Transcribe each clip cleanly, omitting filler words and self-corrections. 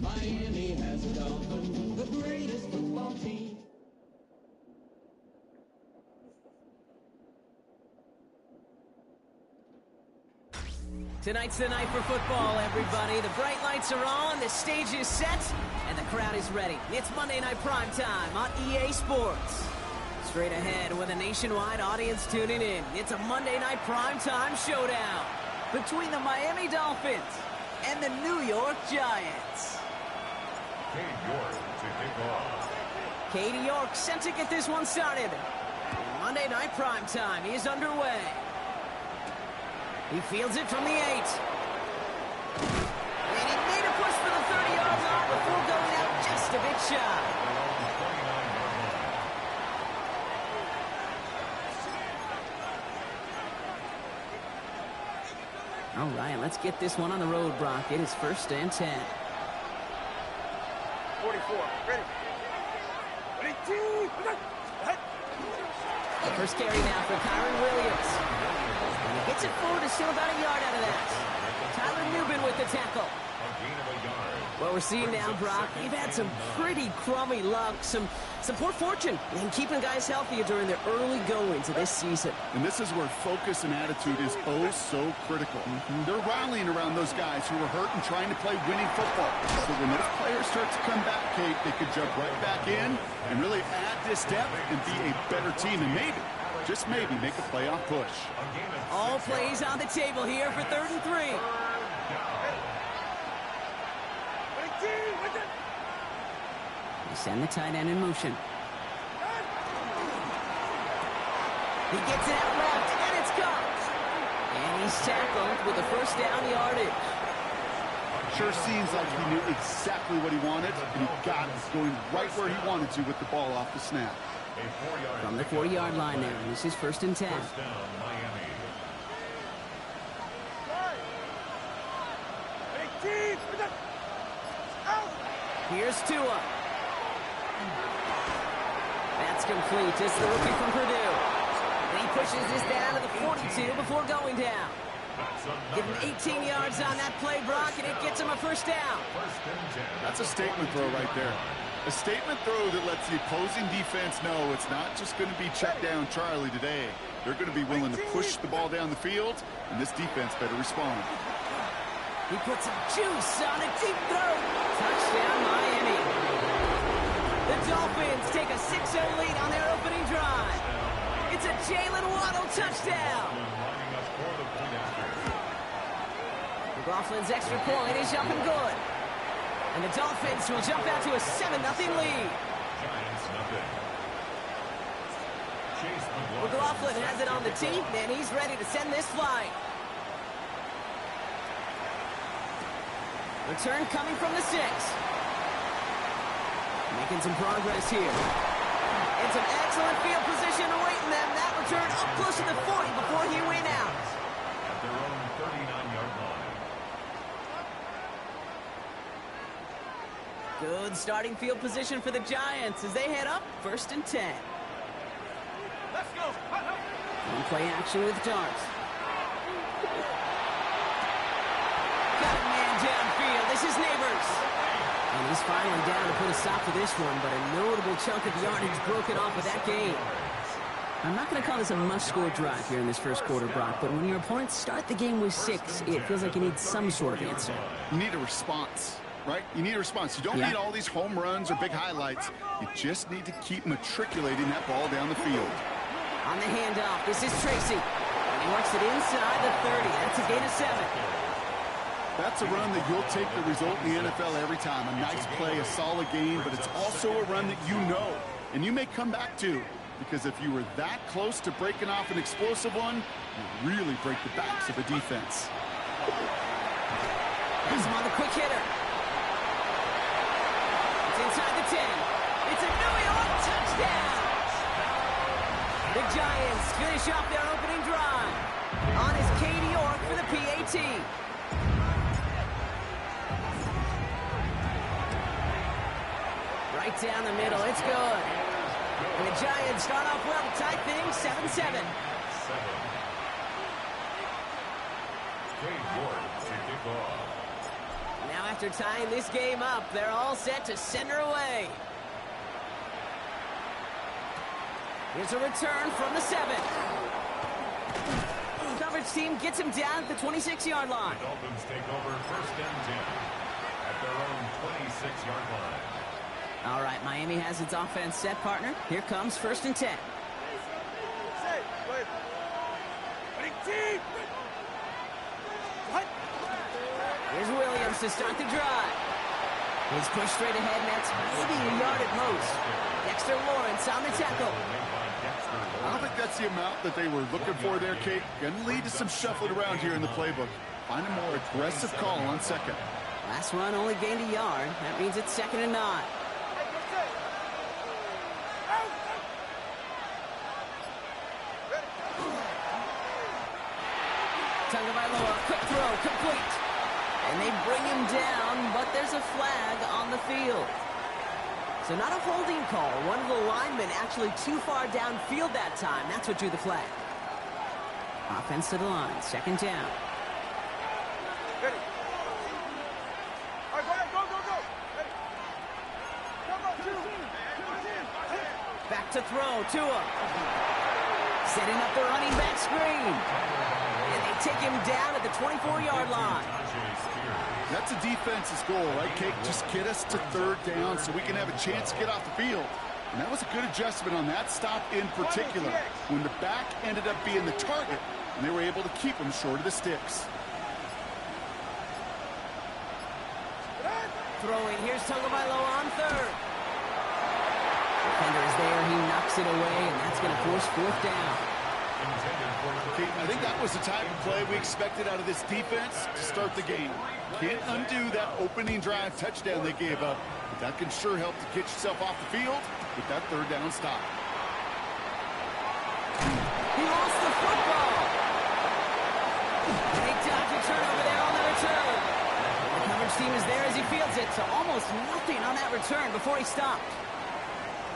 Miami has a Dolphin, the greatest football team. Tonight's the night for football, everybody. The bright lights are on, the stage is set, and the crowd is ready. It's Monday Night Primetime on EA Sports. Straight ahead with a nationwide audience tuning in. It's a Monday Night Primetime showdown between the Miami Dolphins and the New York Giants. Katie York to kick off. Katie York sent to get this one started. Monday Night Primetime is underway. He fields it from the 8. And he made a push for the 30-yard line before going out just a bit shy. All right, let's get this one on the road, Brock. It is 1st and 10. 44, ready. First carry now for Kyron Williams. And he gets it forward to steal about a yard out of that. Tyler Newbin with the tackle. What we're seeing now, Brock, they've had some pretty crummy luck, some poor fortune in keeping guys healthy during their early goings of this season. And this is where focus and attitude is oh so critical. They're rallying around those guys who are hurt and trying to play winning football. So when those players start to come back, Kate, they could jump right back in and really add this depth and be a better team and maybe, just maybe, make a playoff push. All plays on the table here for 3rd and 3. They send the tight end in motion. He gets it out left, and it's caught. And he's tackled with a 1st down yardage. Sure seems like he knew exactly what he wanted, and he got it going right where he wanted to with the ball off the snap. From the 40-yard line now, this is 1st and 10. Here's Tua. That's complete. It's the rookie from Purdue. And he pushes this down to the 42 before going down. Give him 18 yards on that play, Brock, and it gets him a 1st down. That's a statement throw right there. A statement throw that lets the opposing defense know it's not just going to be check down Charlie today. They're going to be willing to push the ball down the field, and this defense better respond. He puts some juice on a deep throw. Touchdown, Miami. The Dolphins take a 6-0 lead on their opening drive. It's a Jalen Waddle touchdown. McLaughlin's extra point is up and good. And the Dolphins will jump out to a 7-0 lead. McLaughlin has it on the tee, and he's ready to send this flight. Return coming from the 6. Making some progress here. And some excellent field position awaiting them. That return up close to the 40 before he went out. At their own 39-yard line. Good starting field position for the Giants as they head up 1st and 10. Let's go. One play action with Darts. Got a man downfield. This is Neighbors. And he's finally down to put a stop to this one, but a notable chunk of yardage broken off of that game. I'm not going to call this a must-score drive here in this 1st quarter, Brock, but when your opponents start the game with 6, it feels like you need some sort of answer. You need a response, right? You need a response. You don't need all these home runs or big highlights. You just need to keep matriculating that ball down the field. On the handoff, this is Tracy. And he works it inside the 30. That's a gain of 7. That's a run that you'll take the result in the NFL every time. A nice play, a solid game, but it's also a run that you know and you may come back to, because if you were that close to breaking off an explosive one, you really break the backs of a defense. Here's him on the quick hitter. It's inside the 10. It's a New York touchdown. The Giants finish off their opening drive. On is Katie York for the PAT. Right down the middle, it's good. And the Giants start off well to tie things 7-7. Now after tying this game up, they're all set to send her away. Here's a return from the 7. Coverage team gets him down at the 26-yard line. The Dolphins take over 1st and 10 at their own 26-yard line. All right, Miami has its offense set, partner. Here comes 1st and 10. Here's Williams to start the drive. He's pushed straight ahead, and that's maybe a yard at most. Dexter Lawrence on the tackle. I don't think that's the amount that they were looking for there, Kate. Going to lead to some shuffling around here in the playbook. Find a more aggressive call on 2nd. Last run only gained a yard. That means it's 2nd and 9. Tagovailoa, quick throw, complete. And they bring him down, but there's a flag on the field. So not a holding call. One of the linemen actually too far downfield that time. That's what drew the flag. Offense to the line, 2nd down. Ready. All right, go. Ready. Go. Back to throw, Tua. Setting up the running back screen. And they take him down at the 24-yard line. That's a defense's goal, right, Kate? Just get us to 3rd down so we can have a chance to get off the field. And that was a good adjustment on that stop in particular, when the back ended up being the target, and they were able to keep him short of the sticks. Throwing, here's Tagovailoa on 3rd. Defender is there, he knocks it away, and that's going to force 4th down. Kate, I think that was the type of play we expected out of this defense to start the game. Can't undo that opening drive touchdown they gave up, but that can sure help to get yourself off the field with that 3rd down stop. He lost the football. And they dodge a turnover there on the return. The coverage team is there as he fields it, so almost nothing on that return before he stopped.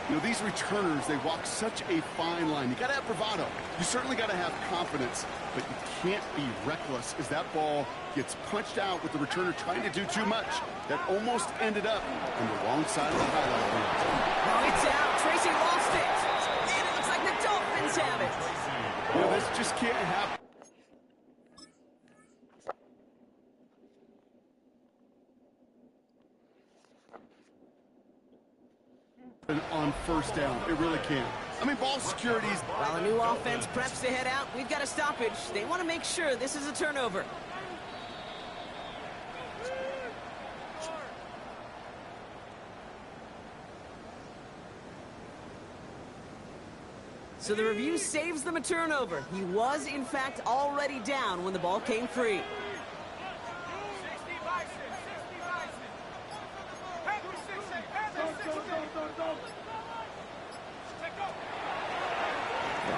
You know, these returners, they walk such a fine line. You got to have bravado. You certainly got to have confidence, but you can't be reckless as that ball gets punched out with the returner trying to do too much. That almost ended up on the wrong side of the highlight reel. Now it's out. Tracy lost it. And it looks like the Dolphins have it. You know, this just can't happen. On 1st down. It really can't. I mean, ball security's... While a new offense preps to head out, we've got a stoppage. They want to make sure this is a turnover. So the review saves them a turnover. He was, in fact, already down when the ball came free.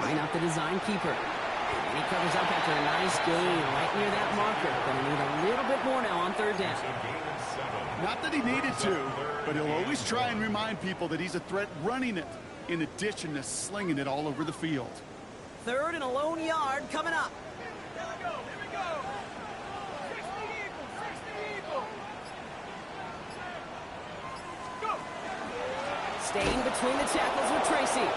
Line up the design keeper. And he covers up after a nice gain right near that marker. Going to need a little bit more now on 3rd down. Not that he needed to, but he'll always try and remind people that he's a threat running it, in addition to slinging it all over the field. 3rd and a lone yard coming up. Here we go. 60 equal. Go. Staying between the tackles with Tracy.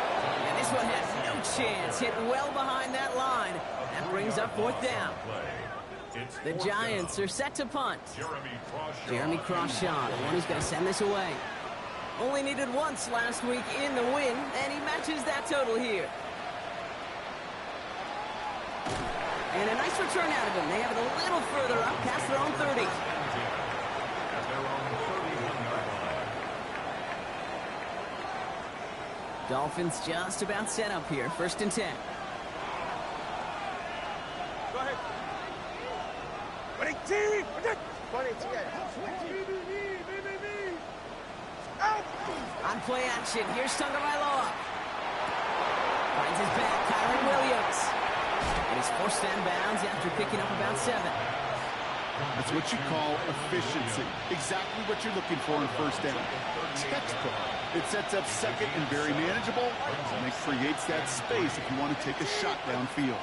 And this one has no chance. Hit well behind that line. That brings up 4th down. The Giants are set to punt. Jeremy Crawshaw, the one who's going to send this away. Only needed once last week in the win, and he matches that total here. And a nice return out of him. They have it a little further up past their own 30. At their own 31-yard line. Dolphins just about set up here. 1st and 10. Go ahead. 20 out. On play action, here's Tagovailoa. Finds his back, Kyron Williams. And he's forced down bounds after picking up about 7. That's what you call efficiency. Exactly what you're looking for in 1st down. Textbook. It sets up 2nd and very manageable, and it creates that space if you want to take a shot downfield.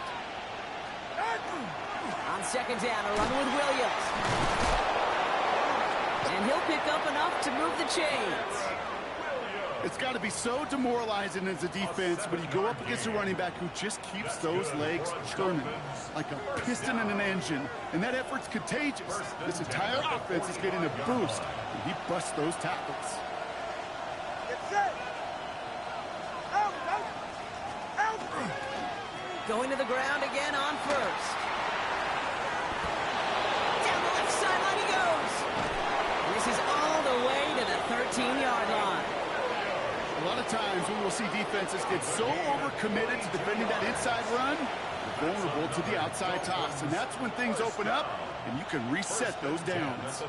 On 2nd down, a run with Williams. And he'll pick up enough to move the chains. It's got to be so demoralizing as a defense when you go up against a running back who just keeps those legs churning like a piston in an engine, and that effort's contagious. This entire offense is getting a boost, and he busts those tackles. Get set. Out. Going to the ground again on 1st. Down the left sideline he goes. This is all the way to the 13-yard line. A lot of times we will see defenses get so overcommitted to defending that inside run, they're vulnerable to the outside toss, and that's when things open up, and you can reset those downs.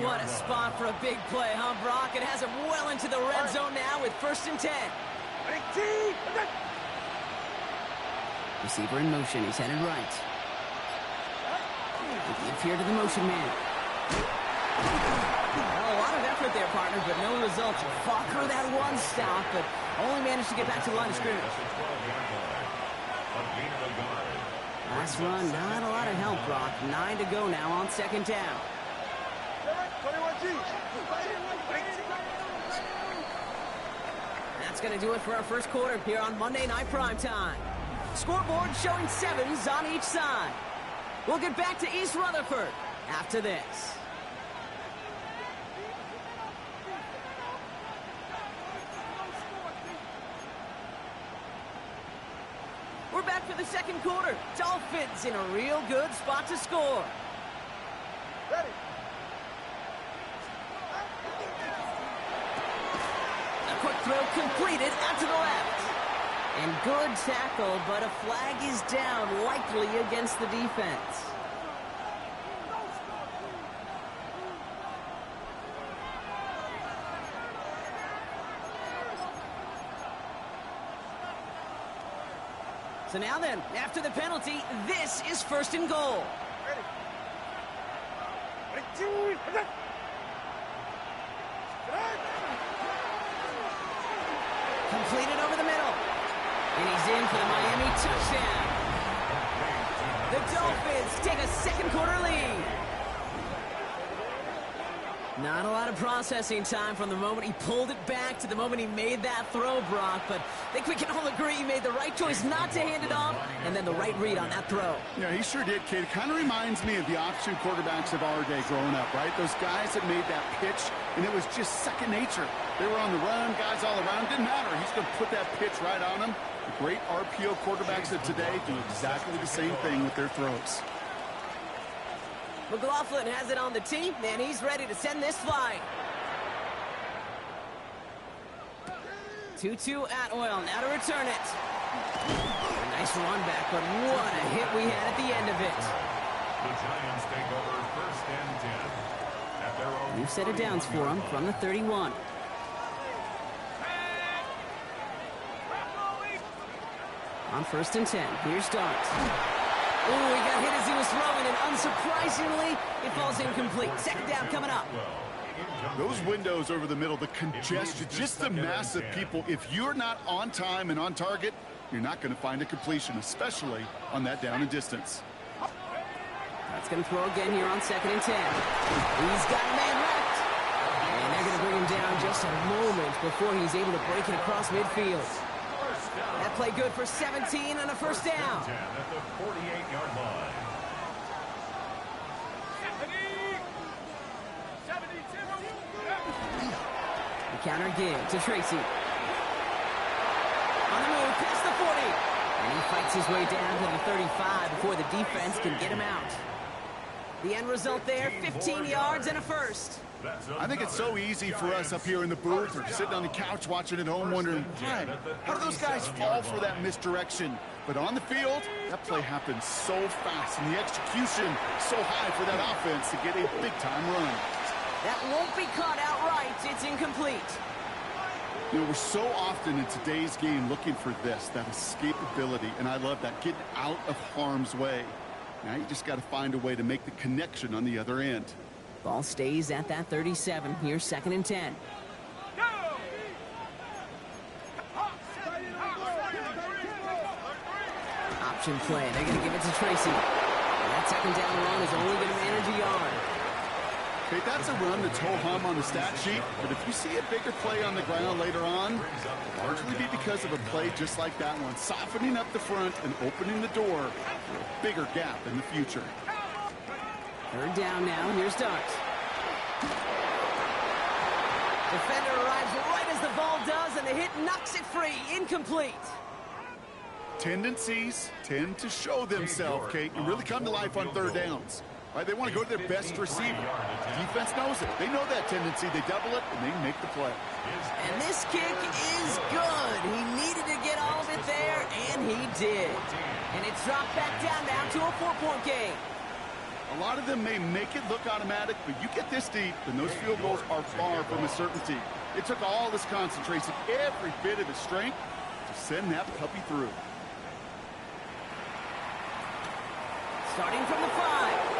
What a spot for a big play, huh, Brock? It has him well into the red zone now with 1st and 10. Receiver in motion. He's headed right. With the appear to the motion man. Well, a lot of effort there, partner, but no results. Fought through that one stop, but only managed to get back to the line of scrimmage. Last run, not a lot of help, Brock. 9 to go now on 2nd down. 21G. That's going to do it for our 1st quarter here on Monday Night Primetime. Scoreboard showing 7s on each side. We'll get back to East Rutherford after this. We're back for the 2nd quarter. Dolphins in a real good spot to score. Ready. A quick throw completed out to the left. And good tackle, but a flag is down, likely against the defense. So now then, after the penalty, this is 1st and goal. Ready. Completed over the middle. And he's in for the Miami touchdown. The Dolphins take a 2nd quarter lead. Not a lot of processing time from the moment he pulled it back to the moment he made that throw, Brock. But I think we can all agree he made the right choice not to hand it off, and then the right read on that throw. Yeah, he sure did, kid. It kind of reminds me of the option quarterbacks of our day growing up, right? Those guys that made that pitch, and it was just second nature. They were on the run, guys all around. Didn't matter. He's going to put that pitch right on them. The great RPO quarterbacks of today do exactly the same thing with their throws. McLaughlin has it on the tee, and he's ready to send this flying. 2-2 Atwell, now to return it. A nice run back, but what a hit we had at the end of it. The Giants take over 1st and 10. At their own New set of downs for him from the 31. On 1st and 10, here's Dart. Ooh, he got hit as he was throwing, and unsurprisingly, it falls incomplete. 2nd down coming up. Those windows over the middle, the congestion, just the mass of people. If you're not on time and on target, you're not going to find a completion, especially on that down and distance. That's going to throw again here on 2nd and 10. He's got a man left. And they're going to bring him down just a moment before he's able to break it across midfield. That play good for 17 and a 1st down. 10 at the 48-yard line. 72. The counter give to Tracy. On the move, past the 40. And And he fights his way down to the 35 before the defense can get him out. The end result there, 15 yards and a first. I think it's so easy for us up here in the booth or sitting on the couch watching at home wondering, why? How do those guys fall for that misdirection? But on the field, that play happens so fast, and the execution so high for that offense to get a big-time run. That won't be caught outright. It's incomplete. You know, we're so often in today's game looking for this, that escapability, and I love that, getting out of harm's way. Now you just got to find a way to make the connection on the other end. Ball stays at that 37. Here's 2nd and 10. Option play. They're going to give it to Tracy. And that 2nd down run is only going to manage a yard. Okay, that's a run that's ho-hum on the stat sheet, but if you see a bigger play on the ground later on, it'll largely be because of a play just like that one, softening up the front and opening the door for a bigger gap in the future. 3rd down now. Here's Dart. Defender arrives right as the ball does, and the hit knocks it free. Incomplete. Tendencies tend to show themselves, Kate, and really come to life on 3rd downs. Right, they want to go to their best receiver. Defense knows it. They know that tendency. They double it, and they make the play. And this kick is good. He needed to get all of it there, and he did. And it's dropped back down now to a 4-point game. A lot of them may make it look automatic, but you get this deep, and those field goals are far from a certainty. It took all this concentration, every bit of his strength, to send that puppy through. Starting from the 5.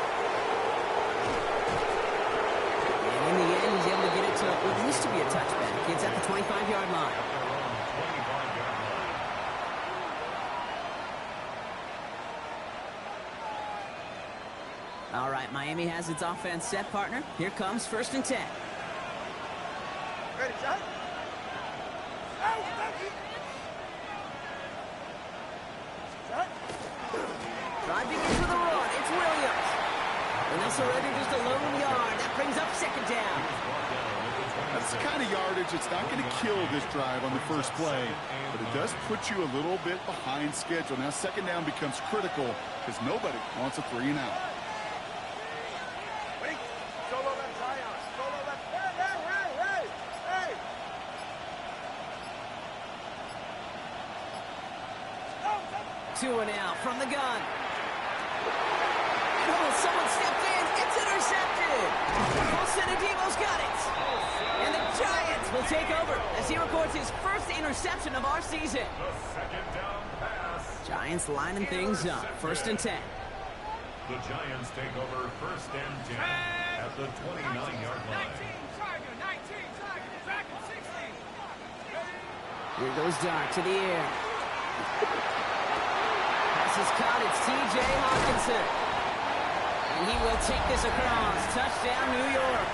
And in the end, he's able to get it to what used to be a touchback. It's at the 25-yard line. All right, Miami has its offense set, partner. Here comes 1st and 10. Ready, John? Driving into the run, it's Williams. And that's already just a lone yard. That brings up 2nd down. That's the kind of yardage it's not going to kill this drive on the first play, but it does put you a little bit behind schedule. Now 2nd down becomes critical because nobody wants a 3 and out. Solo left, Zion. Solo left. Hey! 2 and out from the gun. Oh, someone stepped in. It's intercepted. Wilson Adebo's got it. And the Giants will take over as he records his first interception of our season. The 2nd down pass. Giants lining things up. 1st and 10. The Giants take over 1st and 10 at the 29-yard line. Here goes Dart to the air. Pass is caught. It's T.J. Hawkinson. And he will take this across. Touchdown, New York.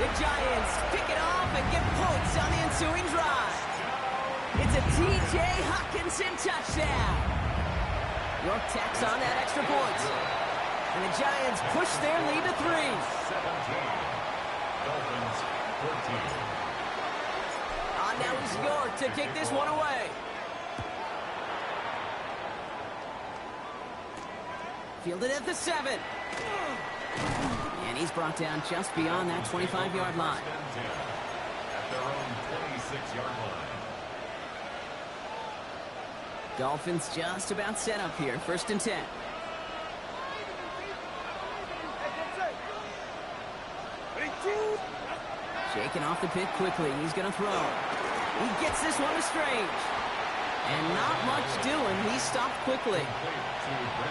The Giants pick it off and get points on the ensuing drive. It's a T.J. Hawkinson touchdown. York tacks on that extra point. And the Giants push their lead to 3. 17. Dolphins 14. Now it's York to kick this one away. Fielded at the 7. And he's brought down just beyond that 25-yard line. At their own 26-yard line. Dolphins just about set up here. 1st and 10. Shaking off the pit quickly. He's going to throw. He gets this one to Strange. And not much doing. He stopped quickly.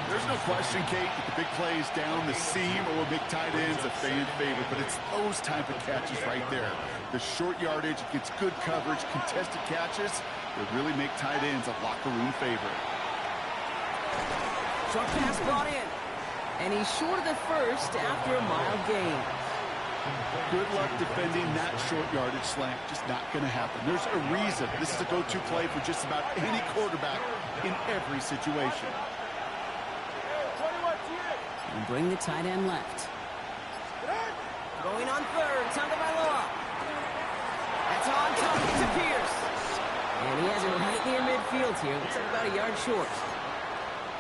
There's no question, Kate, that the big plays down the seam or big tight ends a fan favorite, but it's those type of catches right there. The short yardage, it gets good coverage, contested catches that really make tight ends a locker room favorite. Short pass brought in. And he's short of the first after a mild gain. Good luck defending that short yardage slant. Just not going to happen. There's a reason. This is a go-to play for just about any quarterback in every situation. And bring the tight end left. Going on 3rd, Tagovailoa. That's on target to Pierce. And he has it right near midfield here. Looks like about a yard short.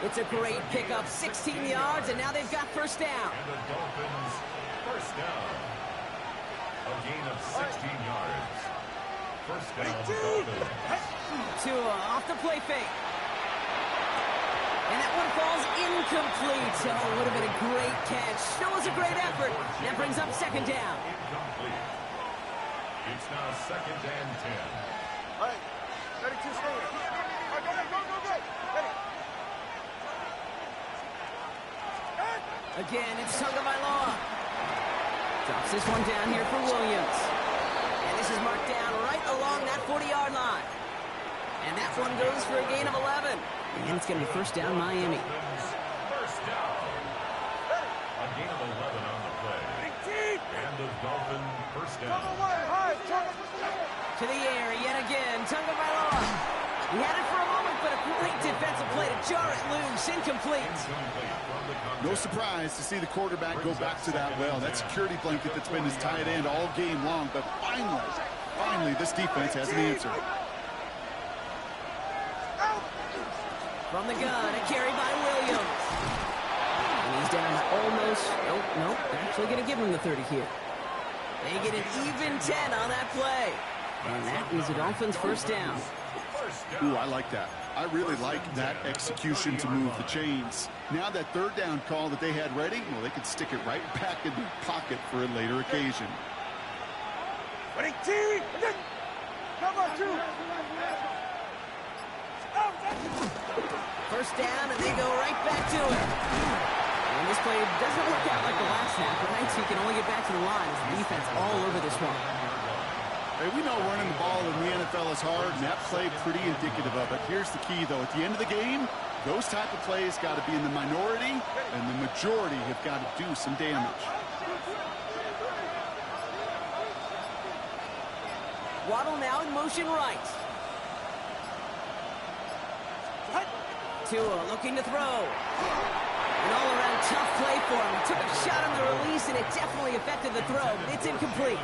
It's a great pickup, 16 yards, and now they've got first down. And the Dolphins first down. A gain of 16 yards. First down, Dolphins. Tua off the play fake. And that one falls incomplete. So it would have been a great catch. Still was a great effort. That brings up second down. Incomplete. It's now second and 10. All right, ready to stay. All right, go. Ready. Again, it's Tagovailoa. Drops this one down here for Williams. And this is marked down right along that 40-yard line. And that one goes for a gain of 11. And it's going to be first down, Miami. First down. A gain of 11 on the play. And the Dolphin first down. To the air yet again, Tagovailoa. He had it for a moment, but a great defensive play to jar it loose. Incomplete. No surprise to see the quarterback go back to that well. That security blanket that's been his tight end all game long. But finally, this defense has an answer. From the gun, a carry by Williams. And he's down to almost, nope, they're actually going to give him the 30 here. They get an even 10 on that play. And that is the Dolphins' first down. Ooh, I like that. I really like that execution to move the chains. Now that third down call that they had ready, well, they could stick it right back in their pocket for a later occasion. Ready, team. Number 2. First down, and they go right back to it. And this play doesn't work out like the last snap, but Knights can only get back to the line as the defense all over this one. Hey, we know running the ball in the NFL is hard, and that play pretty indicative of it. Here's the key, though. At the end of the game, those type of plays got to be in the minority, and the majority have got to do some damage. Waddle now in motion right. Tua looking to throw. An all-around tough play for him. He took a shot on the release, and it definitely affected the throw, but it's incomplete.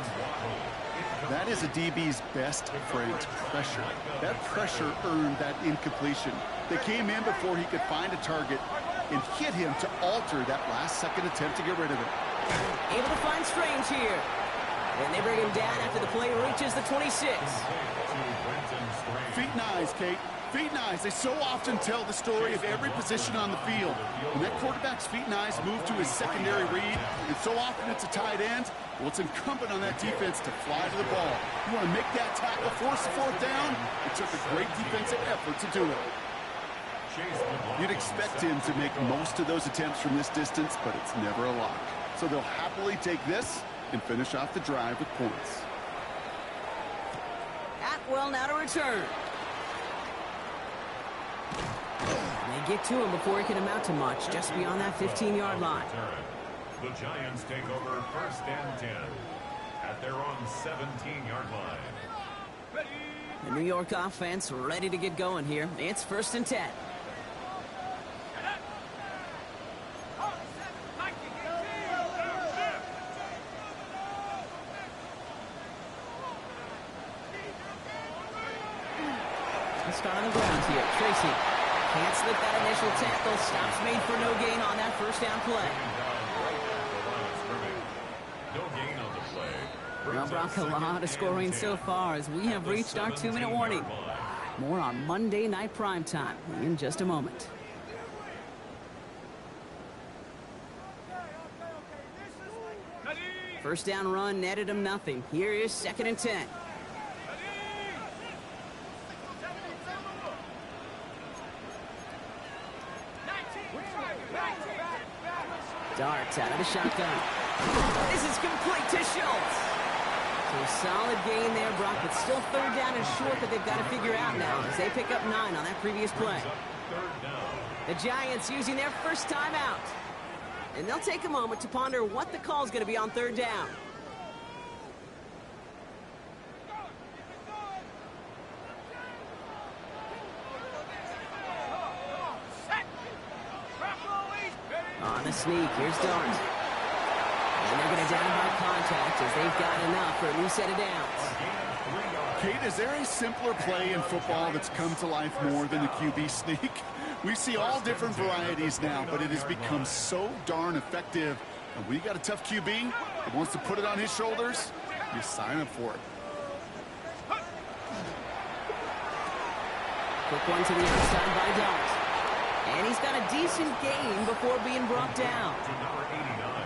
That is a DB's best friend, pressure. That pressure earned that incompletion. They came in before he could find a target and hit him to alter that last-second attempt to get rid of it. Able to find Strange here. And they bring him down after the play reaches the 26. Feet and eyes, Kate. Feet and eyes. They so often tell the story of every position on the field. When that quarterback's feet and eyes move to his secondary read, and so often it's a tight end, well, it's incumbent on that defense to fly to the ball. You want to make that tackle, force the fourth down? It took a great defensive effort to do it. You'd expect him to make most of those attempts from this distance, but it's never a lock. So they'll happily take this and finish off the drive with points. Atwell now to return. And they get to him before it can amount to much, just beyond that 15-yard line. The Giants take over first and 10 at their own 17-yard line. The New York offense ready to get going here. It's first and 10. Let's start on the ground here. Tracy can't slip that initial tackle. Stops made for no gain on that first down play. No gain on the play. Well, Brock, a lot of scoring so far as we have reached our 2-minute warning. More on Monday Night Primetime in just a moment. First down run netted him nothing. Here is second and 10. Darts out of the shotgun. This is complete to Schultz. So a solid gain there, Brock, but still third down and short that they've got to figure out now as they pick up 9 on that previous play. The Giants using their first timeout. And they'll take a moment to ponder what the call is going to be on third down. On the sneak, here's Dart. And they're going to down by contact as they've got enough for a new set of downs. Kate, is there a simpler play in football that's come to life more than the QB sneak? We see all different varieties now, but it has become so darn effective. And when you got a tough QB that wants to put it on his shoulders, you sign up for it. Quick one to the outside by Dart. And he's got a decent gain before being brought down.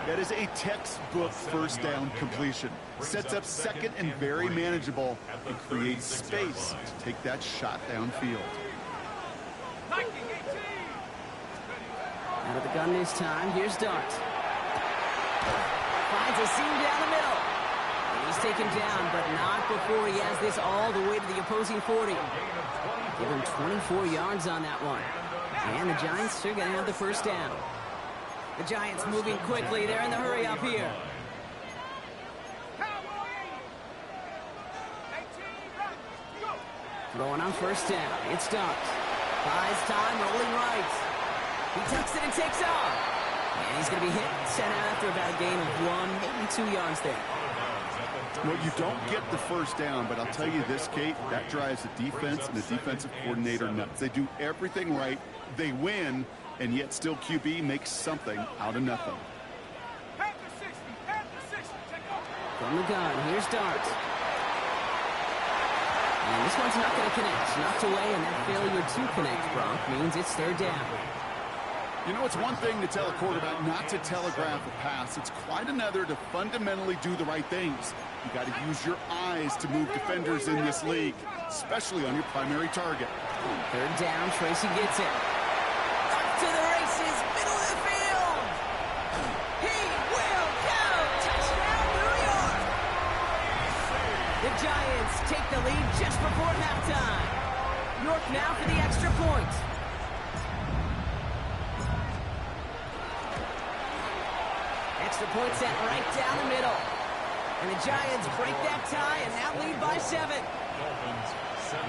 That is a textbook first down completion. Sets up second and very manageable and creates space to take that shot downfield. Out of the gun this time, here's Dart. Finds a seam down the middle. And he's taken down, but not before he has this all the way to the opposing 40. Give him 24 yards on that one. And the Giants are going to have the first down. The Giants moving quickly. They're in the hurry up here. Throwing on first down. It's Dart. Buys time, rolling right. He tucks it and takes off. And he's going to be hit and sent out after about a gain of 1, maybe 2 yards there. Well, you don't get the first down, but I'll tell you this, Kate, that drives the defense and the defensive coordinator nuts. They do everything right. They win, and yet still QB makes something out of nothing. From the gun, here's Dart. And this one's not going to connect. Knocked away, and that failure to connect, Bronk, means it's third down. You know, it's one thing to tell a quarterback not to telegraph a pass. It's quite another to fundamentally do the right things. You got to use your eyes to move defenders in this league, especially on your primary target. Third down, Tracy gets it. Up to the races, middle of the field. He will go. Touchdown, New York. The Giants take the lead just before halftime. York now for the extra point. Extra point set right down the middle. And the Giants break that tie and now lead by 7. Dolphins 17.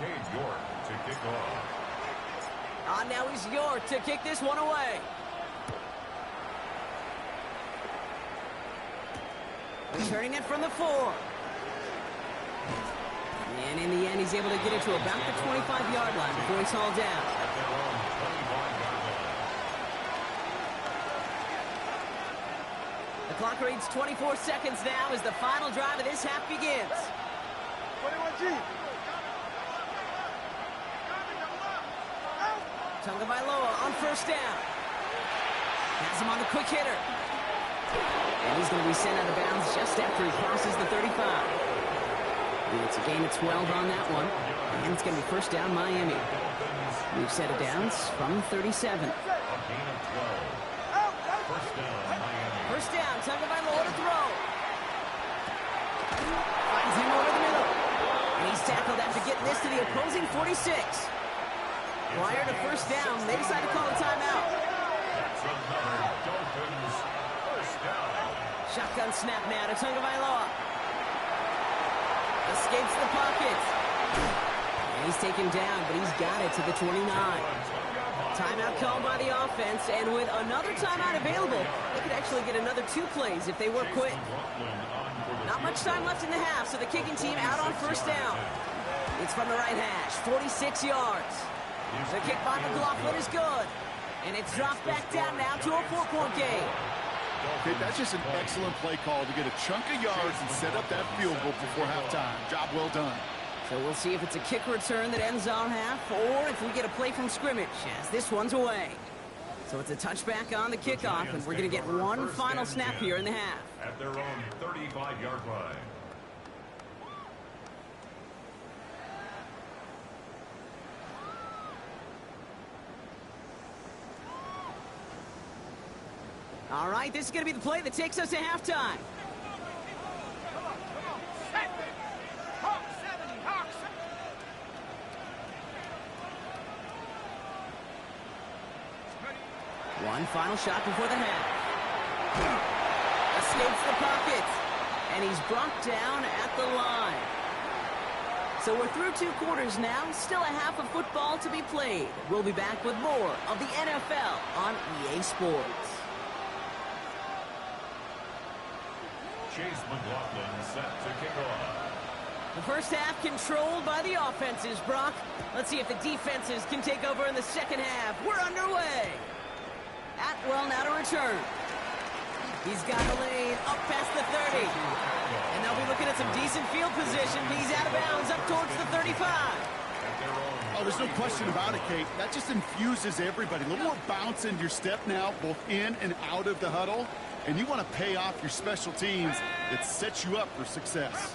Cade York to kick off. Now is York to kick this one away. Returning it from the 4. And in the end, he's able to get it to about the 25-yard line before he's hauled down. The clock reads 24 seconds now as the final drive of this half begins. 21G. Tagovailoa on first down. Has him on the quick hitter. And he's going to be sent out of bounds just after he crosses the 35. And it's a gain of 12 on that one. And it's going to be first down Miami. We've set it downs from 37. A gain of 12. First down, Miami. First down, Tagovailoa to throw. Finds him over the middle. And he's tackled after getting this to the opposing 46. Prior to first down, they decide to call a timeout. That's another Dolphins first down. Shotgun snap now to Tagovailoa. Escapes the pocket. And he's taken down, but he's got it to the 29. Timeout called by the offense, and with another timeout available, they could actually get another 2 plays if they work quick. Not much time left in the half, so the kicking team out on first down. It's from the right hash, 46 yards. The kick by McLaughlin is good, and it's dropped back down now to a 4-point game. Okay, that's just an excellent play call to get a chunk of yards and set up that field goal before halftime. Job well done. So we'll see if it's a kick return that ends our half, or if we get a play from scrimmage, as this one's away. So it's a touchback on the kickoff, and we're going to get one final snap here in the half. At their own 35-yard line. All right, this is going to be the play that takes us to halftime. One final shot before the half. Escapes the pocket, and he's brought down at the line. So we're through 2 quarters now, still a half of football to be played. We'll be back with more of the NFL on EA Sports. Chase McLaughlin set to kick off. The first half controlled by the offenses, Brock. Let's see if the defenses can take over in the second half. We're underway. Atwell now to return. He's got a lane up past the 30. And they'll be looking at some decent field position. He's out of bounds up towards the 35. Oh, there's no question about it, Kate. That just infuses everybody. A little more bounce into your step now, both in and out of the huddle. And you want to pay off your special teams. It sets you up for success.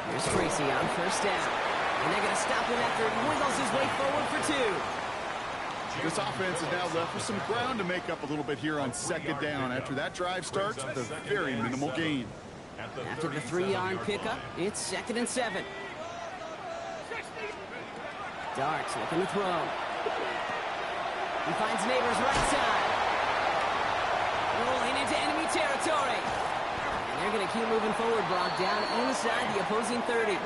Here's Tracy on first down. And they're going to stop him after he wiggles his way forward for 2. This offense is now left with some ground to make up a little bit here on second down. After that drive starts with a very minimal gain. After the 3-yard pickup, it's 2nd and 7. Darts looking to throw. He finds Neighbors right side. Rolling into enemy territory. And they're going to keep moving forward, Brock, down inside the opposing 30.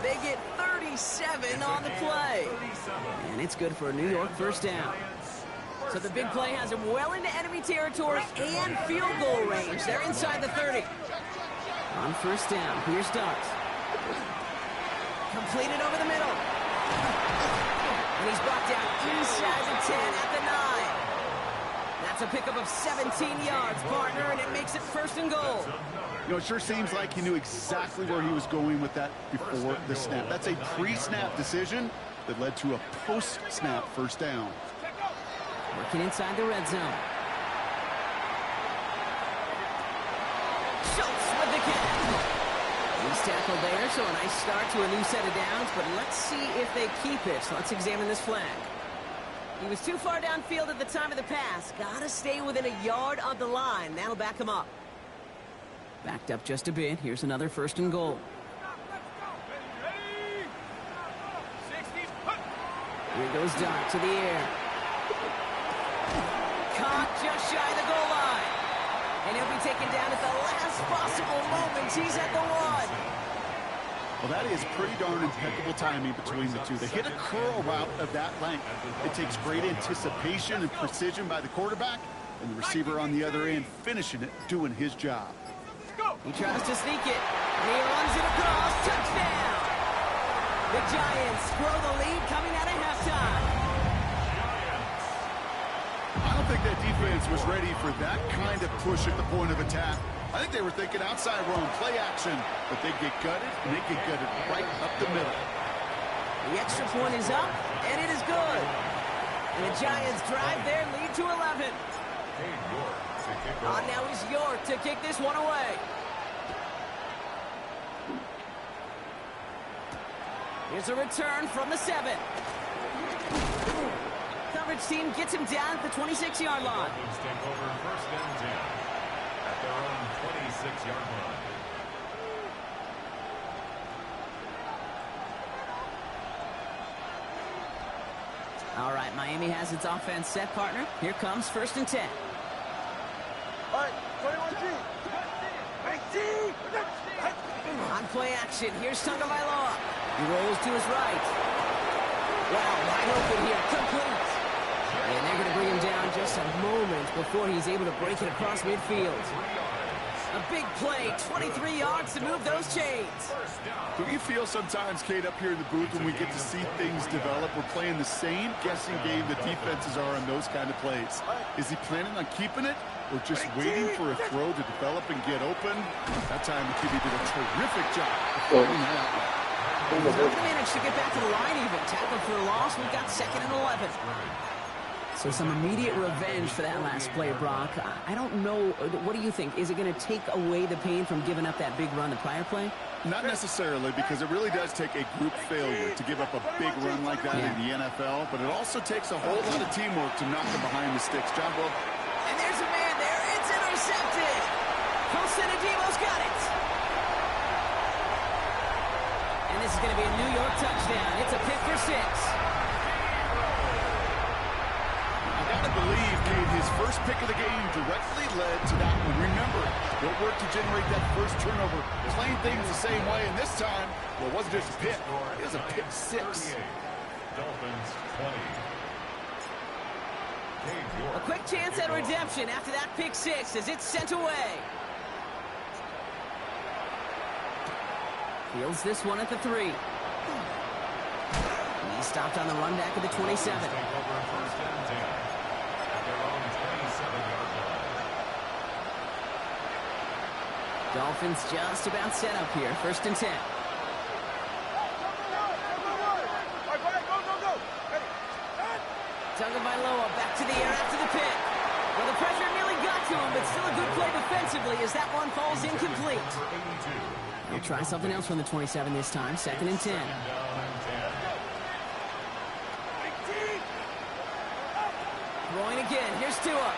They get 37 on the play. And it's good for a New York first down. So the big play has him well into enemy territory and field goal range. They're inside the 30. On first down, here's Darts. Completed over the middle. And he's brought down inside the 10 at the 9. That's a pickup of 17 yards, partner, and it makes it 1st and goal. You know, it sure seems like he knew exactly where he was going with that before the snap. That's a pre-snap decision that led to a post-snap first down. Working inside the red zone. Schultz with the catch. He's tackled there, so a nice start to a new set of downs, but let's see if they keep it. So let's examine this flag. He was too far downfield at the time of the pass. Gotta stay within a yard of the line. That'll back him up. Backed up just a bit. Here's another 1st and goal. Here goes Dart to the air. Caught just shy of the goal line. And he'll be taken down at the last possible moment. He's at the 1. Well, that is pretty darn impeccable timing between the two. They hit a curl route of that length. It takes great anticipation and precision by the quarterback, and the receiver on the other end finishing it, doing his job. He tries to sneak it. And he runs it across. Touchdown! The Giants grow the lead coming out of halftime. I don't think that defense was ready for that kind of push at the point of attack. I think they were thinking outside run, play action, but they get gutted, and they get gutted right up the middle. The extra point is up, and it is good. And the Giants drive their lead to 11. On now is York to kick this one away. Here's a return from the 7. Coverage team gets him down at the 26-yard line. Dolphins take over 1st and 10 at their own 26-yard line. All right, Miami has its offense set, partner. Here comes 1st and 10. All right, 21G. 19. On play action, here's Tagovailoa. He rolls to his right. Wow, wide open here, complete. And they're going to bring him down just a moment before he's able to break it across midfield. A big play, 23 yards to move those chains. Do you feel sometimes, Kate, up here in the booth when we get to see things develop, we're playing the same guessing game the defenses are on those kind of plays? Is he planning on keeping it or just waiting for a throw to develop and get open? That time, the QB did a terrific job of finding that out. He's not going to manage to get back to the line even. Tackled for a loss. We've got 2nd and 11. So some immediate revenge for that last play, Brock. I don't know. What do you think? Is it going to take away the pain from giving up that big run the prior play? Not necessarily, because it really does take a group failure to give up a big run like that in the NFL, but it also takes a whole lot of teamwork to knock them behind the sticks. John Bull. And there's a man there. It's intercepted. Colsonadimo's got it. And this is going to be a New York touchdown. It's a pick for 6. I believe, Kate, his first pick of the game directly led to that one. Remember, they'll work to generate that first turnover, playing things the same way, and this time, well, it wasn't just a pick, it was a pick six. Dolphins 20. A quick chance at redemption after that pick six as it's sent away. Fields this one at the 3. He stopped on the run back at the 27. Take over first and 10 at their own 27-yard line. Dolphins just about set up here. First and 10. Tagovailoa back to the air after the pick. Well, the pressure nearly got to him, but still a good play defensively as that one falls incomplete. We'll try something else from the 27 this time. Second and 10. Throwing again. Here's Tua.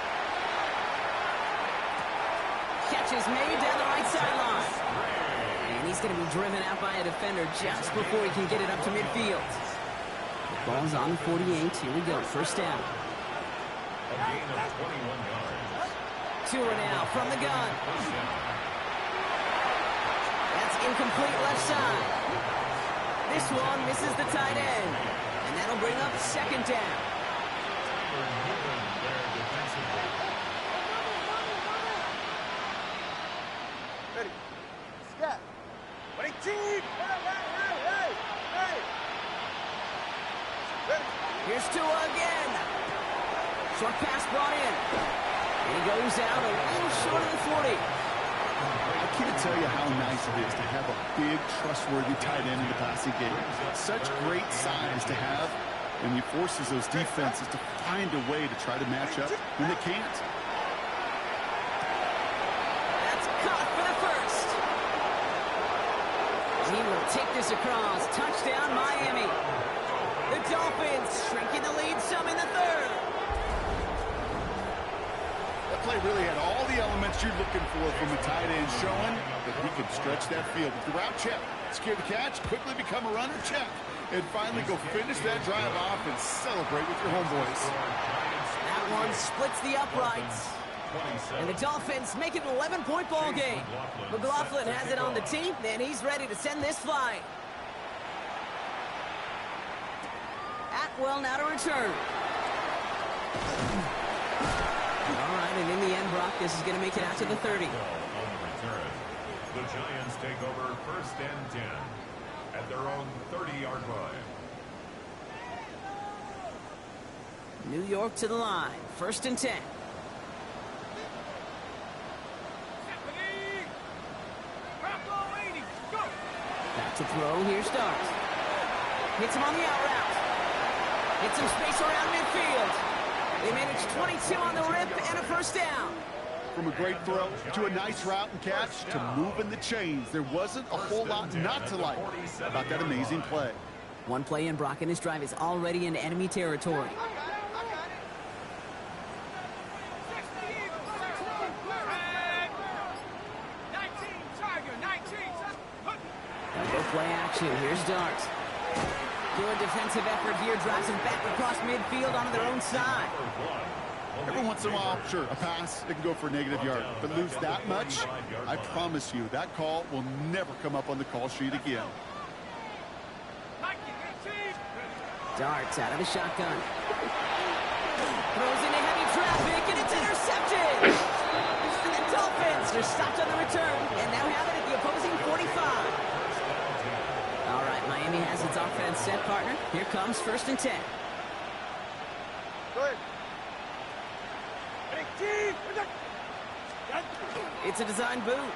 Catch is made down the right sideline. And he's going to be driven out by a defender just before he can get it up to midfield. The ball's on the 48. Here we go. First down. A gain of 21 yards. Tua now from the gun. That's incomplete left side. This one misses the tight end. And that'll bring up second down. Ready. Scat. 18. Hey. Ready. Here's Tua again. Short pass brought in. And he goes out a little short of the 40. I can't tell you how nice it is to have a big, trustworthy tight end in the passing game. Such great size to have, and he forces those defenses to find a way to try to match up when they can't. That's caught for the first. He will take this across. Touchdown, Miami. The Dolphins shrinking the lead some in the third. That play really had all the elements you're looking for from a tight end, showing that he can stretch that field with the route check, secure the catch, quickly become a runner check, and finally go finish that drive off and celebrate with your homeboys. That one splits the uprights. And the Dolphins make it an 11-point ball game. McLaughlin has it on the tee, and he's ready to send this flying. Atwell now to return. All right, and in the end, Brock, this is going to make it out to the 30. On the return, the Giants take over first and 10 at their own 30-yard line. New York to the line. First and 10. Back to throw. Here's Dart. Hits him on the out route. Hits some space around midfield. They manage 22 on the rip and a first down. From a great throw to a nice route and catch to moving the chains, there wasn't a whole lot not to like about that amazing play. One play in, Brock, and this drive is already in enemy territory. Double play action. Here's Dart. Good defensive effort here. Drives him back across midfield onto their own side. Every once in a while, sure, a pass, it can go for a negative yard. But lose that much, I promise you, that call will never come up on the call sheet again. Darts out of the shotgun. Throws into heavy traffic, and it's intercepted. And the Dolphins are stopped on the return, and now have it at the opposing 45. All right, Miami has its offense set, partner. Here comes first and 10. Go ahead. It's a design boot.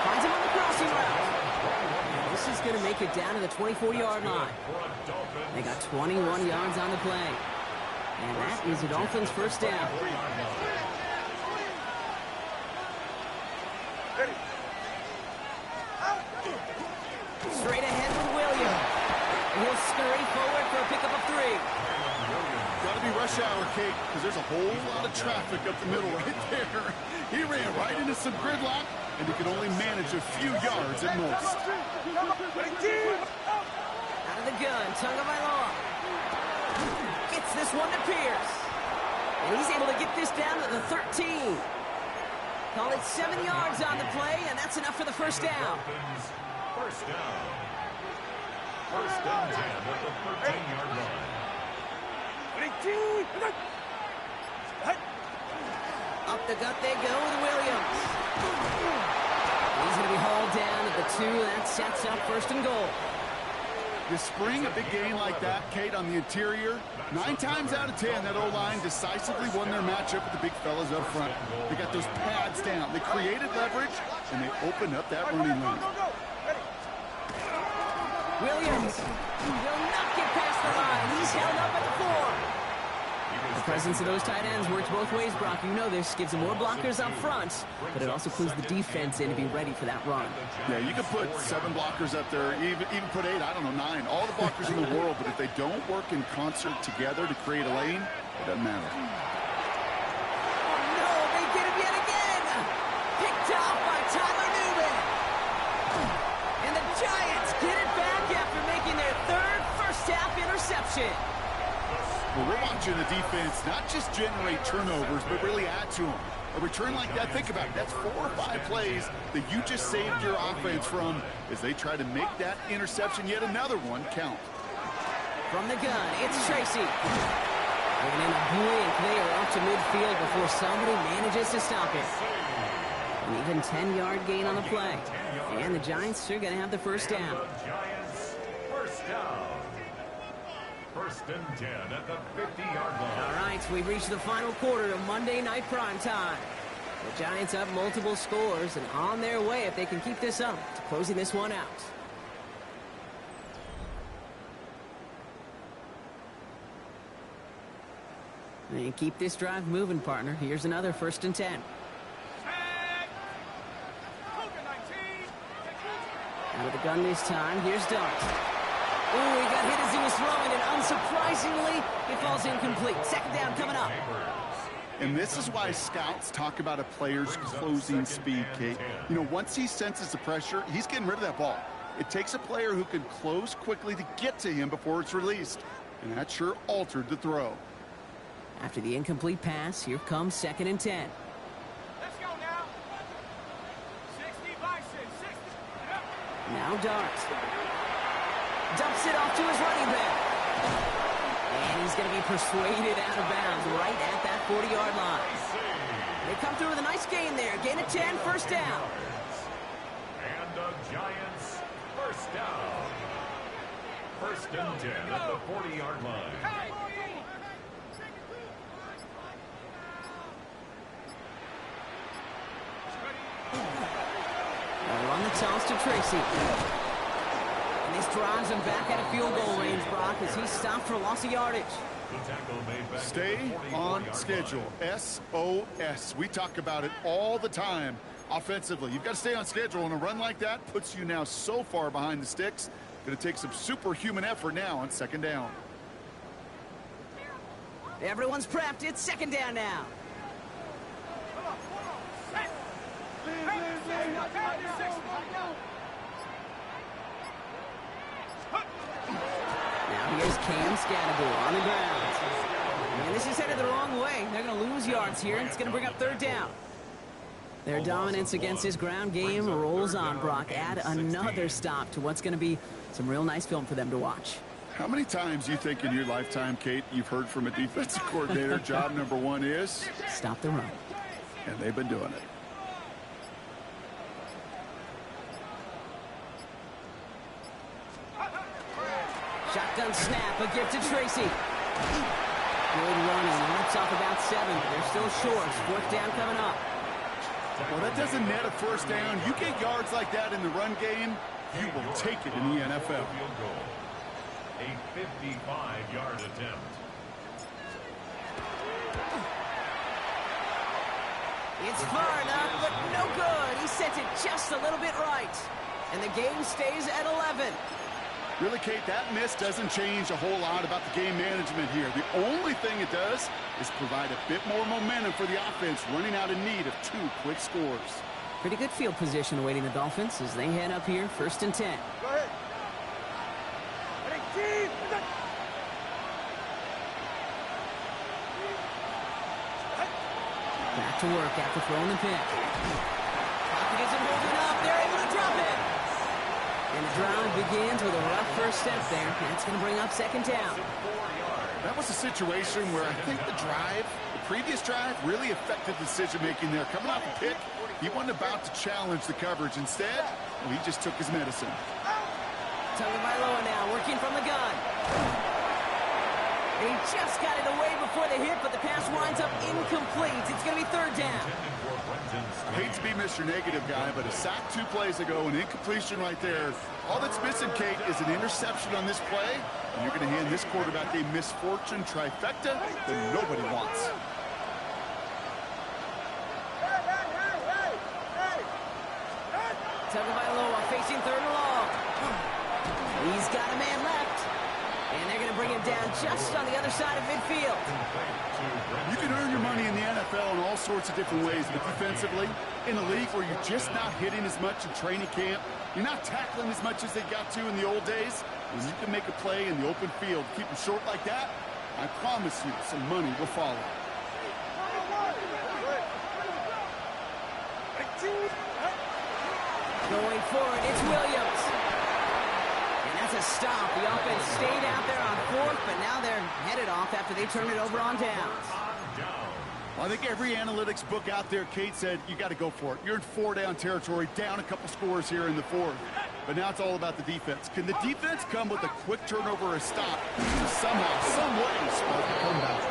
Finds him on the crossing route. This is going to make it down to the 24-yard line. They got 21 yards on the play. And that is the Dolphins' first down. Straight ahead with William. And he'll scurry forward for a pickup of 3. Got to be rush hour, Kate, because there's a whole lot of traffic up the middle right there. He ran right into some gridlock, and he could only manage a few yards at most. Out of the gun, Tagovailoa. Gets this one to Pierce. And he's able to get this down to the 13. Call it 7 yards on the play, and that's enough for the first down. First down. First and 10 at the 13-yard line. Up the gut they go with Williams. He's going to be hauled down at the 2. That sets up first and goal. You spring a big gain like that, Kate, on the interior, 9 times out of 10, that O-line decisively won their matchup with the big fellas up front. They got those pads down. They created leverage, and they opened up that running lane. Williams will not get past the line. He's held up at the 4. The presence of those tight ends works both ways, Brock. You know this. Gives them more blockers up front, but it also clues the defense in to be ready for that run. Yeah, you could put 7 blockers up there, even put 8, I don't know, 9. All the blockers in the world, but if they don't work in concert together to create a lane, it doesn't matter. Oh, no, they get him yet again. Picked off by Tyler Newman. And the Giants get it back after making their 3rd first-half interception. Well, we're watching the defense not just generate turnovers, but really add to them. A return like that, think about it, that's 4 or 5 plays that you just saved your offense from as they try to make that interception, yet another one, count. From the gun, it's Tracy. And in a blink, they are up to midfield before somebody manages to stop it. An even 10-yard gain on the play. And the Giants are going to have the first down. Giants, first down. First and 10 at the 50-yard line. All right, we've reached the final quarter of Monday Night Primetime. The Giants up multiple scores and on their way, if they can keep this up, to closing this one out. And keep this drive moving, partner. Here's another first and 10. Out of the gun this time. Here's Dart. Ooh, he got hit as he was throwing, and unsurprisingly, it falls incomplete. Second down coming up. And this is why scouts talk about a player's closing speed, Kate. You know, once he senses the pressure, he's getting rid of that ball. It takes a player who can close quickly to get to him before it's released. And that sure altered the throw. After the incomplete pass, here comes second and 10. Let's go now. 60 by 6. Now Dart. Dumps it off to his running back. And he's going to be persuaded out of bounds right at that 40-yard line. They come through with a nice gain there. Gain of 10, first down. And the Giants, first down. First and 10 at the 40-yard line. On the toss to Tracy. And this drives him back out of field goal range, Brock, as he's stopped for loss of yardage. Stay on schedule. SOS. We talk about it all the time offensively. You've got to stay on schedule, and a run like that puts you now so far behind the sticks. Going to take some superhuman effort now on second down. Everyone's prepped. It's second down now. Now here's Cam Scatterbull on the ground. And this is headed the wrong way. They're going to lose yards here, and it's going to bring up third down. Their dominance against this ground game rolls on, Brock. Add another stop to what's going to be some real nice film for them to watch. How many times do you think in your lifetime, Kate, you've heard from a defensive coordinator, job number 1 is? Stop the run. And they've been doing it. Shotgun snap, a gift to Tracy. Good running, knocks off about 7, but they're still short. Fourth down coming up. Well, that doesn't net a first down. You get yards like that in the run game, you will take it in the NFL. A 55-yard attempt. It's far enough, but no good. He sent it just a little bit right. And the game stays at 11. Really, Kate, that miss doesn't change a whole lot about the game management here. The only thing it does is provide a bit more momentum for the offense, running out in need of 2 quick scores. Pretty good field position awaiting the Dolphins as they head up here, first and 10. Go ahead. Back to work after throwing the pick. Pocket isn't holding up. They're able to drop it. And the drive begins with a rough first step there. That's going to bring up second down. That was a situation where I think the previous drive, really affected decision-making there. Coming off a pick, he wasn't about to challenge the coverage. Instead, he just took his medicine. Tagovailoa now working from the gun. He just got it away before the hit, but the pass winds up incomplete. It's going to be third down. I hate to be Mr. Negative guy, but a sack 2 plays ago, an incompletion right there. All that's missing, Kate, is an interception on this play, and you're going to hand this quarterback a misfortune trifecta that nobody wants. Tagovailoa facing third and long. He's got a man left. And they're going to bring him down just on the other side of midfield. You can earn your money in the NFL in all sorts of different ways, but defensively, in a league where you're just not hitting as much in training camp, you're not tackling as much as they got to in the old days, when you can make a play in the open field, keep them short like that, I promise you some money will follow. Going forward, it's Williams. And that's a stop. The offense stayed out there on fourth, but now they're headed off after they turn it over on downs. Well, I think every analytics book out there, Kate, said you got to go for it. You're in 4-down territory, down a couple scores here in the fourth. But now it's all about the defense. Can the defense come with a quick turnover or a stop to somehow, some way, spark a comeback?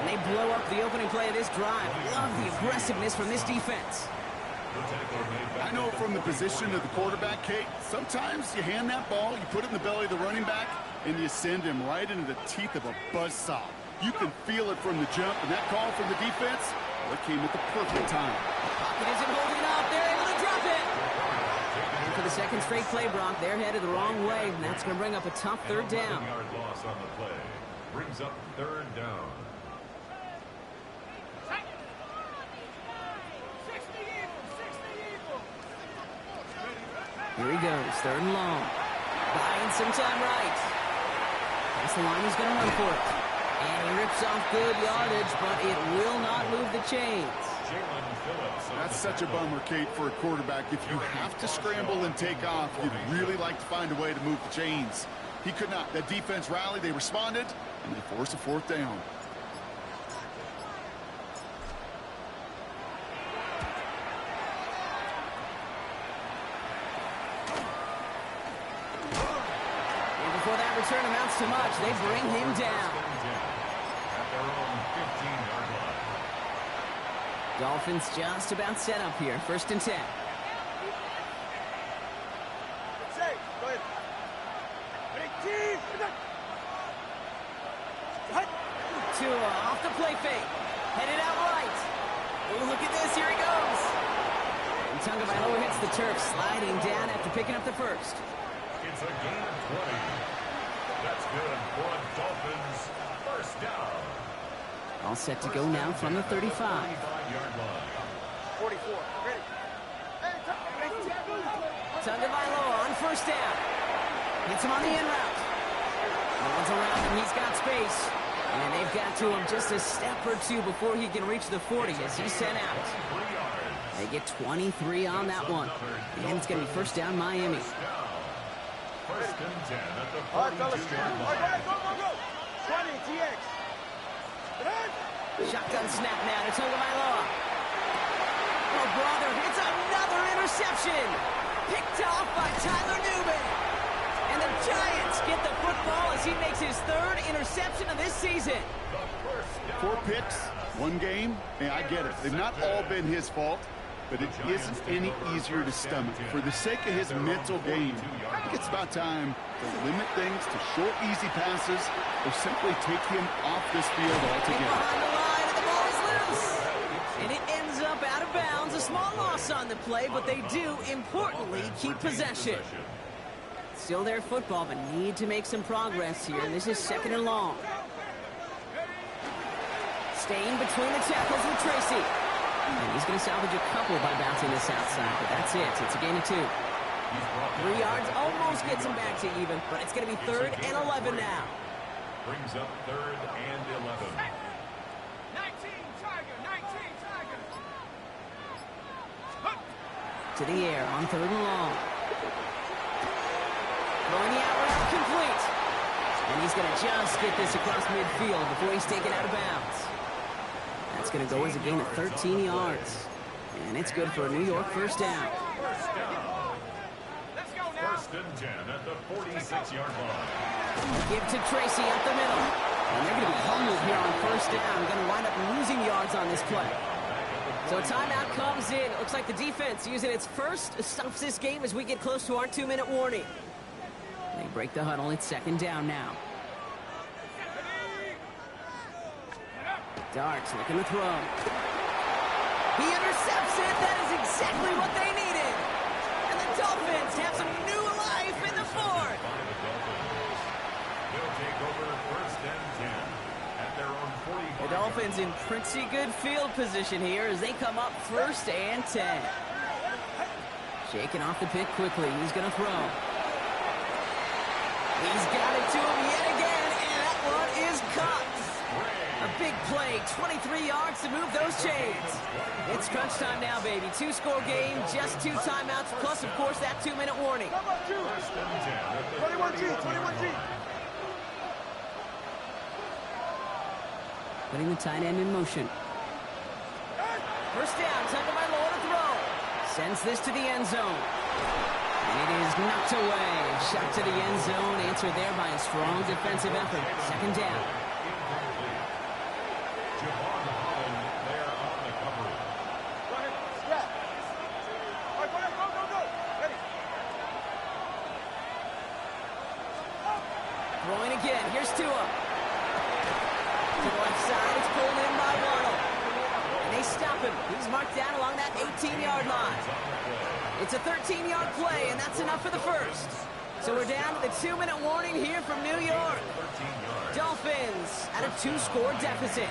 And they blow up the opening play of this drive. Love the aggressiveness from this defense. I know from the position of the quarterback, Kate, sometimes you hand that ball, you put it in the belly of the running back, and you send him right into the teeth of a buzzsaw. You can feel it from the jump, and that call from the defense, well, it came at the perfect time. Pocket isn't holding up. They're able to drop it. And for the second straight play, Brock, they're headed the wrong way, and that's going to bring up a tough third down. Yard loss on the play brings up third down. Here he goes, third and long. Buying some time right. That's the line he's going to run for it. And he rips off good yardage, but it will not move the chains. That's such a bummer, Kate, for a quarterback. If you have to scramble and take off, you'd really like to find a way to move the chains. He could not. That defense rallied, they responded, and they forced a fourth down. Return amounts to much. They bring him down. At their own 15-yard line. Dolphins just about set up here. First and 10. Tua off the play fake. Headed out right. Oh, look at this. Here he goes. And Tagovailoa hits the turf, sliding down after picking up the first. It's a gain of 20. That's good for a Dolphins first down. All set to go now from the 35. 45-yard line. 44. Ready. Tagovailoa on first down. Hits him on the in route. No one's around him. He's got space. And they've got to him just a step or two before he can reach the 40 as he's sent out. They get 23 on that one. And it's going to be first down Miami. First and 10 at the 42-yard line. Go, go, go. 20, TX. Shotgun snap now to Tagovailoa. Oh, brother, it's another interception. Picked off by Tyler Newman. And the Giants get the football as he makes his third interception of this season. 4 picks, 1 game. Hey, I get it. They've not all been his fault, but it isn't any easier to stomach. For the sake of his mental game, I think it's about time to limit things to short, easy passes or simply take him off this field altogether. Behind the line, and the ball is loose. And it ends up out of bounds. A small loss on the play, but they do, importantly, keep possession. Still their football, but need to make some progress here. And this is second and long. Staying between the tackles with Tracy. And he's going to salvage a couple by bouncing this outside, but that's it. It's a gain of 2. 3 yards almost gets him back to even, but it's going to be third and 11 now. Brings up third and 11. 19, Tiger, 19, Tiger. to the air on 3rd and long. Throwing the out route complete. And he's going to just get this across midfield before he's taken out of bounds. That's going to go as a gain of 13 yards. And it's good for a New York first down. First down. Let's go now. 1st and 10 at the 46-yard line. Give to Tracy up the middle. And they're going to be humbled here on 1st down. Going to wind up losing yards on this play. So a timeout comes in. It looks like the defense using its first stops this game as we get close to our 2-minute warning. They break the huddle. It's 2nd down now. Darts looking to throw. He intercepts it. That is exactly what they needed. And the Dolphins have some new life in the 4th. They'll take over 1st and 10 at their own 45. The Dolphins in pretty good field position here as they come up 1st and 10. Shaking off the pick quickly. He's going to throw. He's got it to him yet again, and that one is caught. A big play, 23 yards to move those chains. It's crunch time now, baby. 2-score game, just 2 timeouts, plus, of course, that 2-minute warning. 21G, 21G. Putting the tight end in motion. First down, tackled by Lowe to throw. Sends this to the end zone. And it is knocked away. Shot to the end zone, answered there by a strong defensive effort. 2nd down. Throwing again. Here's Tua. To the left side. It's pulled in by Waddle. And they stop him. He's marked down along that 18-yard line. It's a 13-yard play, and that's enough for the first. So we're down to the 2-minute warning here from New York. Dolphins at a 2-score deficit.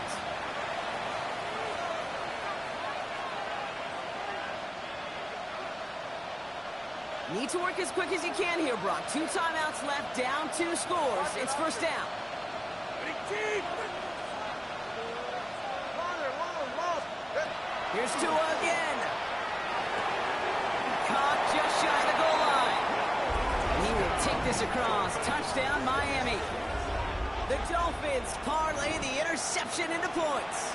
Need to work as quick as you can here, Brock. 2 timeouts left, down 2 scores. It's 1st down. Here's Tua again. Caught just shy of the goal line. He will take this across. Touchdown, Miami. The Dolphins parlay the interception into points.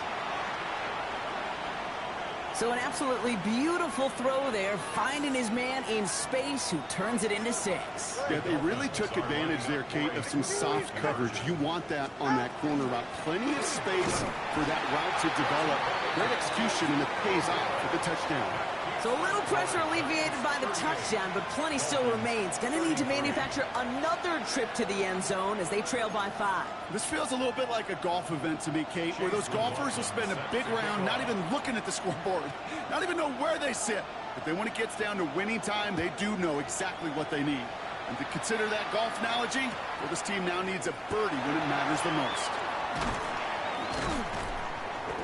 So an absolutely beautiful throw there, finding his man in space who turns it into 6. Yeah, they really took advantage there, Kate, of some soft coverage. You want that on that corner route. Plenty of space for that route to develop. Great execution, and it pays off for the touchdown. So a little pressure alleviated by the touchdown, but plenty still remains. Going to need to manufacture another trip to the end zone as they trail by 5. This feels a little bit like a golf event to me, Kate, where those golfers will spend a big round not even looking at the scoreboard, not even know where they sit. But then when it gets down to winning time, they do know exactly what they need. And to consider that golf analogy, well, this team now needs a birdie when it matters the most.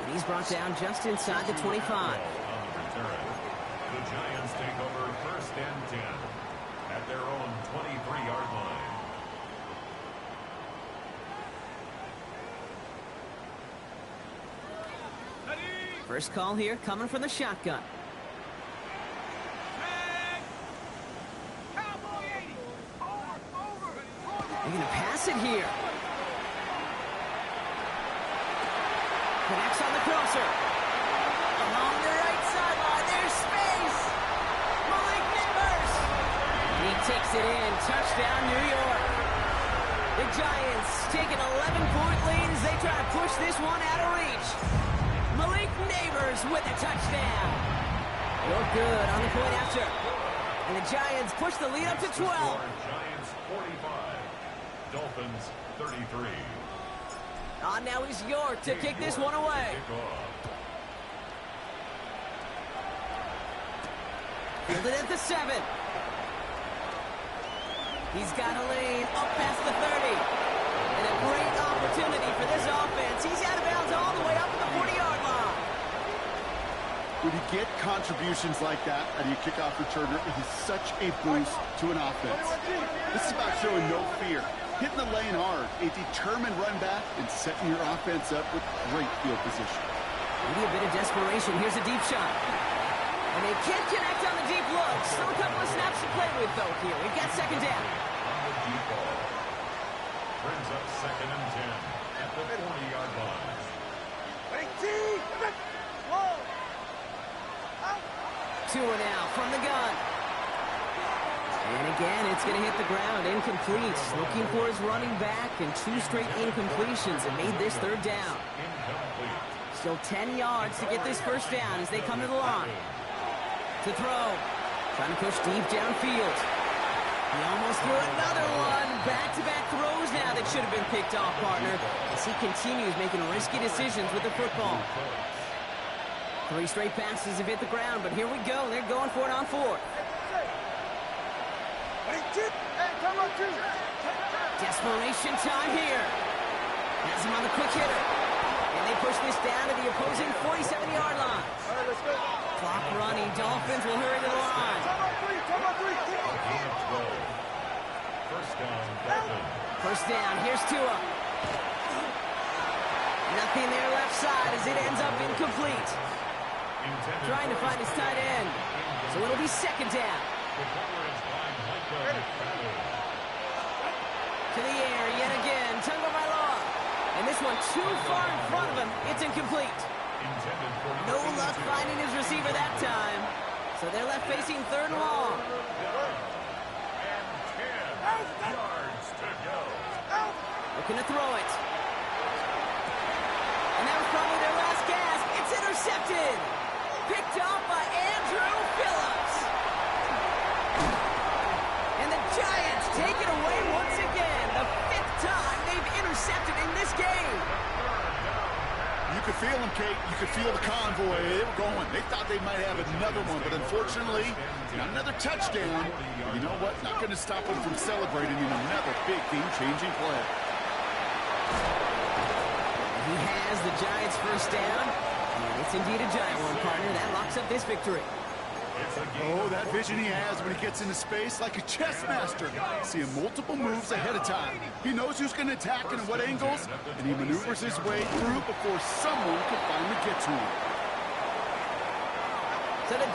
And he's brought down just inside the 25. The Giants take over 1st and 10 at their own 23-yard line. First call here coming from the shotgun. They're going to pass it here. Connects on the crosser. Along the right sideline, there's space. Malik Neighbors. And he takes it in. Touchdown, New York. The Giants take an 11-point lead as they try to push this one out of reach. Malik Neighbors with a touchdown. You're good on the point after. And the Giants push the lead up to 12. Giants 45, Dolphins 33. On now is York to kick this one away. Fielded at the 7. He's got a lane up past the 30. And a great opportunity for this offense. He's out of bounds all the way up to the 40-yard line. When you get contributions like that out of your kickoff returner, it is such a boost to an offense. This is about showing no fear, hitting the lane hard, a determined run back, and setting your offense up with great field position. Maybe a bit of desperation. Here's a deep shot. And they can't connect on the deep look. Still a couple of snaps to play with, though, here. We've got second down. On the deep ball. Brings up 2nd and 10 at the 40-yard line. 2 now from the gun. And again, it's going to hit the ground. Incomplete. Looking for his running back, and 2 straight incompletions and made this 3rd down. Incomplete. Still 10 yards to get this first down as they come to the line. To throw. Trying to push deep downfield. He almost threw another one. Back-to-back throws now that should have been picked off, partner, as he continues making risky decisions with the football. 3 straight passes have hit the ground, but here we go. They're going for it on 4th. Desperation time here. Has him on the quick hitter. And they push this down to the opposing 47-yard line. Clock running. Dolphins will hurry to the line. Gain of 12. First down, Dolphins. First down. Here's Tua. Nothing there left side as it ends up incomplete. Intended Trying to find his tight end. So it'll be second down. The coverage by Micah McFadden. To the air yet again. Tungo Bailoa. And this one too far in front of him. It's incomplete. Intended for No luck finding his receiver that time. So they're left facing 3rd and long. and 10 yards to go. Looking to throw it. And that was probably their last gasp. It's intercepted. Picked off by Andrew Phillips. And the Giants take it away once again. The 5th time they've intercepted in this game. You could feel them, Kate. You could feel the convoy. They were going. They thought they might have another one, but unfortunately, not another touchdown. But you know what? Not going to stop them from celebrating in another big game-changing play. He has the Giants' first down. And it's indeed a giant one, partner. That locks up this victory. Oh, that vision he has when he gets into space like a chess master. Seeing multiple moves ahead of time. He knows who's going to attack and at what angles, and he maneuvers his way through before someone can finally get to him. So the